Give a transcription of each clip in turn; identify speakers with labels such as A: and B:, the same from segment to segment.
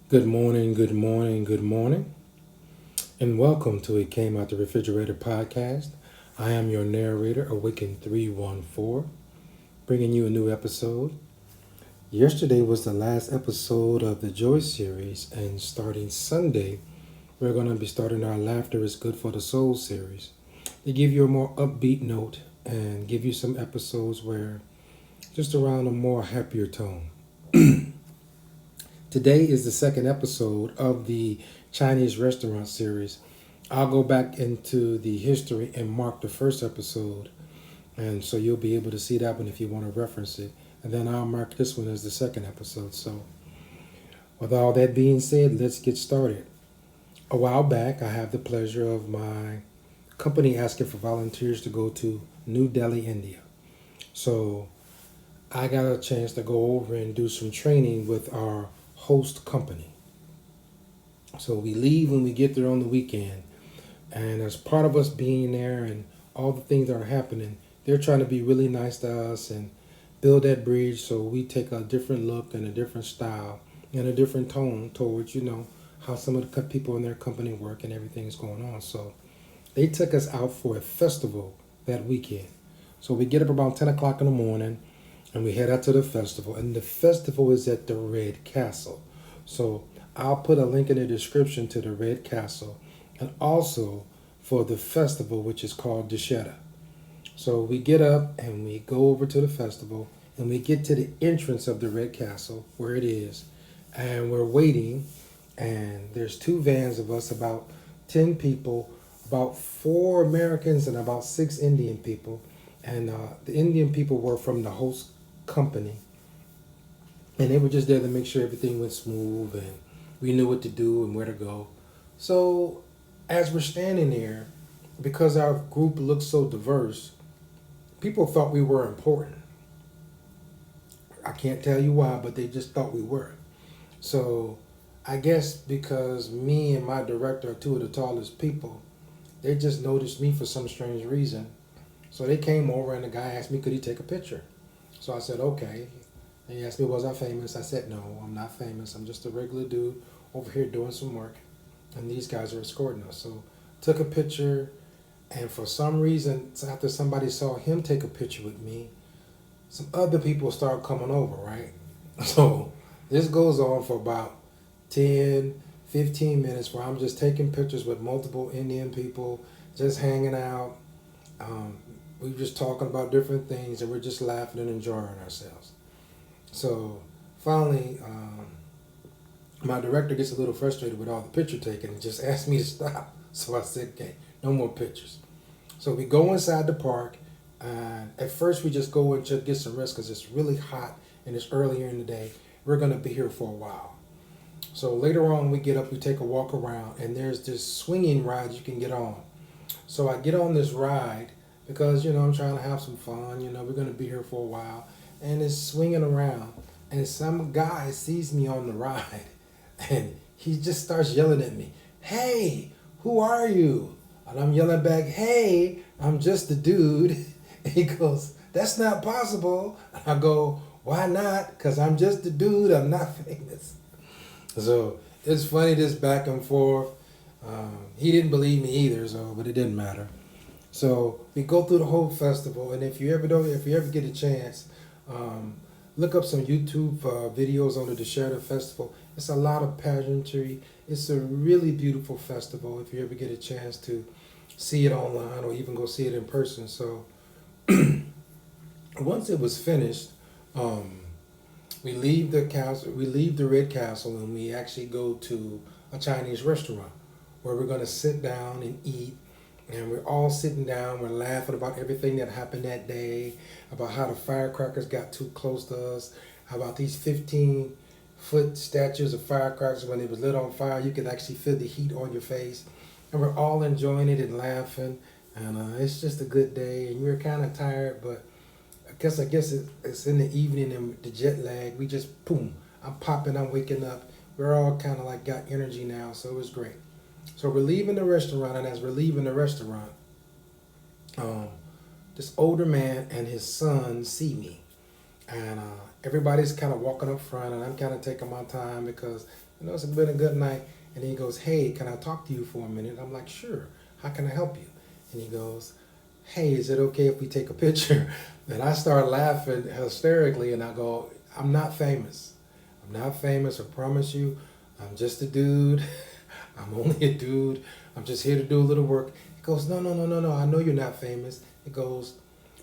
A: Good morning, good morning, good morning, and welcome to It Came Out the Refrigerator podcast. I am your narrator, Awaken 314, bringing you a new episode. Yesterday was the last episode of the Joy series, and starting Sunday, we're going to be starting our Laughter is Good for the Soul series to give you a more upbeat note and give you some episodes where just around a more happier tone. Today is the second episode of the Chinese restaurant series. I'll go back into the history and mark the first episode, and so you'll be able to see that one if you want to reference it. And then I'll mark this one as the second episode. So, with all that being said, let's get started. A while back, I have the pleasure of my company asking for volunteers to go to New Delhi, India. So, I got a chance to go over and do some training with our host company. So we leave when we get there on the weekend. And as part of us being there and all the things that are happening, they're trying to be really nice to us and build that bridge so we take a different look and a different style and a different tone towards, how some of the people in their company work and everything's going on. So they took us out for a festival that weekend. So we get up about 10 o'clock in the morning and we head out to the festival. And the festival is at the Red Castle. So I'll put a link in the description to the Red Castle and also for the festival, which is called Deshera. So we get up and we go over to the festival and we get to the entrance of the Red Castle where it is. And we're waiting, and there's two vans of us, about 10 people, about four Americans and about six Indian people. And the Indian people were from the host company, and they were just there to make sure everything went smooth and we knew what to do and where to go. So as we're standing there, because our group looked so diverse, people thought we were important. I can't tell you why, but they just thought we were. So I guess because me and my director are two of the tallest people, they just noticed me for some strange reason. So they came over and the guy asked me, could he take a picture? So I said, okay. And he asked me, was I famous? I said, no, I'm not famous. I'm just a regular dude over here doing some work. And these guys are escorting us. So took a picture. And for some reason, after somebody saw him take a picture with me, some other people start coming over, right? So this goes on for about 10, 15 minutes where I'm just taking pictures with multiple Indian people, just hanging out. We're just talking about different things and we're just laughing and enjoying ourselves. So finally, my director gets a little frustrated with all the picture taking and just asked me to stop. So I said, okay, no more pictures. So we go inside the park, and at first we just go and just get some rest because it's really hot and it's earlier in the day. We're going to be here for a while. So later on, we get up, we take a walk around, and there's this swinging ride you can get on. So I get on this ride because, I'm trying to have some fun. We're going to be here for a while. And it's swinging around. And some guy sees me on the ride. And he just starts yelling at me, hey, who are you? And I'm yelling back, hey, I'm just a dude. And he goes, that's not possible. And I go, why not? Because I'm just a dude. I'm not famous. So it's funny, this back and forth. He didn't believe me either, but it didn't matter. So we go through the whole festival, and if you ever get a chance, look up some YouTube videos on the Deshera Festival. It's a lot of pageantry. It's a really beautiful festival. If you ever get a chance to see it online or even go see it in person. So once it was finished, we leave the castle. We leave the Red Castle, and we actually go to a Chinese restaurant where we're going to sit down and eat. And we're all sitting down, we're laughing about everything that happened that day, about how the firecrackers got too close to us, about these 15-foot statues of firecrackers. When it was lit on fire, you could actually feel the heat on your face. And we're all enjoying it and laughing. And it's just a good day. And we're kind of tired, but I guess it's in the evening and the jet lag. We just, boom, I'm popping, I'm waking up. We're all kind of like got energy now, so it was great. So we're leaving the restaurant, and as we're leaving the restaurant, this older man and his son see me, and everybody's kind of walking up front, and I'm kind of taking my time because I know it's been a good night. And he goes, hey, can I talk to you for a minute? I'm like, sure. How can I help you? And he goes, hey, is it okay if we take a picture? And I start laughing hysterically, and I go, I'm not famous. I'm not famous, I promise you. I'm just a dude. I'm only a dude. I'm just here to do a little work. He goes, no, no, no, no, no. I know you're not famous. He goes,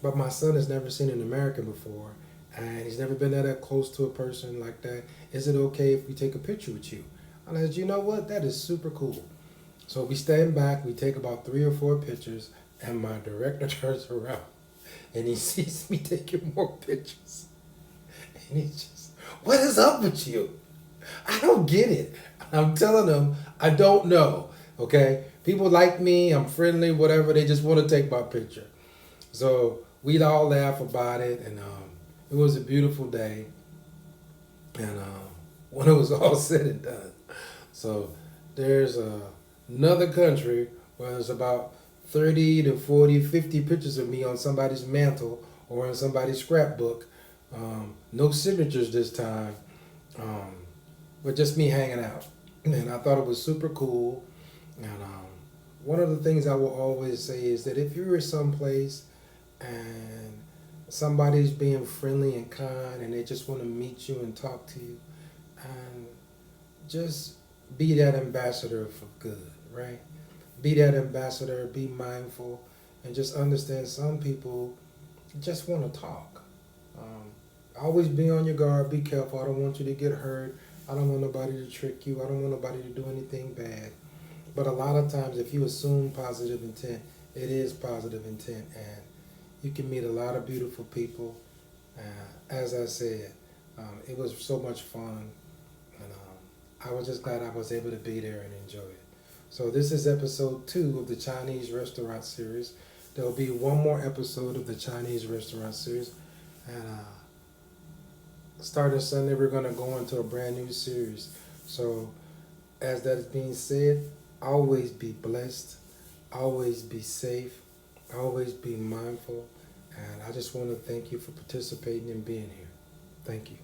A: but my son has never seen an American before, and he's never been that close to a person like that. Is it okay if we take a picture with you? And I said, you know what? That is super cool. So we stand back, we take about 3 or 4 pictures, and my director turns around and he sees me taking more pictures. And he's just, what is up with you? I don't get it. I'm telling them, I don't know. Okay? People like me, I'm friendly, whatever, they just want to take my picture. So we'd all laugh about it, and it was a beautiful day. And when it was all said and done, so there's another country where there's about 30 to 40, 50 pictures of me on somebody's mantle or in somebody's scrapbook. No signatures this time, um, but just me hanging out. And I thought it was super cool. And one of the things I will always say is that if you're someplace and somebody's being friendly and kind and they just want to meet you and talk to you, and just be that ambassador for good, right? Be that ambassador, be mindful, and just understand some people just want to talk. Always be on your guard, be careful. I don't want you to get hurt. I don't want nobody to trick you. I don't want nobody to do anything bad. But a lot of times, if you assume positive intent, it is positive intent, and you can meet a lot of beautiful people. As I said, it was so much fun, and I was just glad I was able to be there and enjoy it. So this is episode 2 of the Chinese restaurant series. There will be one more episode of the Chinese restaurant series, and starting Sunday we're going to go into a brand new series. So as that is being said, always be blessed, always be safe, always be mindful, and I just want to thank you for participating and being here. Thank you.